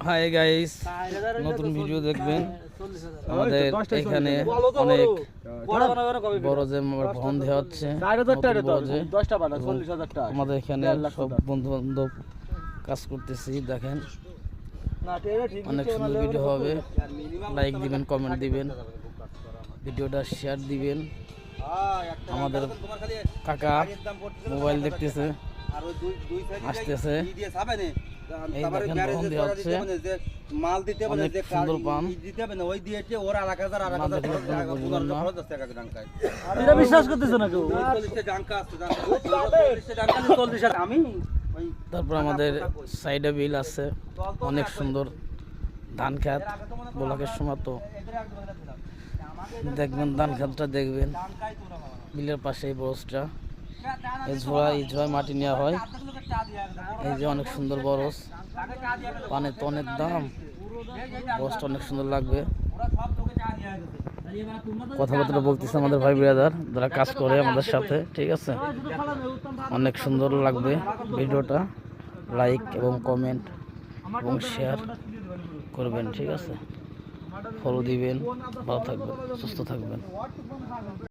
Hi guys, নতুন video দেখবেন। আমাদের এখানে অনেক বড় যে ভবন দেওয়া হচ্ছে, আমাদের এখানে সব বন্ধু বান্ধব কাজ করতেছি। দেখেন অনেক সুন্দর ভিডিও হবে। লাইক দিবেন, কমেন্ট দিবেন, ভিডিওটা শেয়ার দিবেন। আমাদের কাকা মোবাইল দেখতেছে, আসতেছে। এই দেখেন ভবন দেওয়া হচ্ছে, মাল দিতে হবে অনেক সুন্দর পান দিতে হবে না, ওই দিয়েছে ওর আলাদা এটা বিশ্বাস করতেছে না কেউ। আমি তারপর আমাদের সাইডে বিল আছে, অনেক সুন্দর ধান খেত। ব্লকের সময় তো দেখবেন, ধান খেতটা দেখবেন। বিলের পাশে এই বরসটা, এই ঝোড়ায় মাটি নেওয়া হয়। এই যে অনেক সুন্দর বরস, পানের তো অনেক দাম। বরসটা অনেক সুন্দর লাগবে। কথাবার্তা বলতেছে আমাদের ভাই ব্রাদার যারা কাজ করে আমাদের সাথে, ঠিক আছে। অনেক সুন্দর লাগবে ভিডিওটা। লাইক এবং কমেন্ট এবং শেয়ার করবেন, ঠিক আছে। ফলো দিবেন। ভালো থাকবেন, সুস্থ থাকবেন।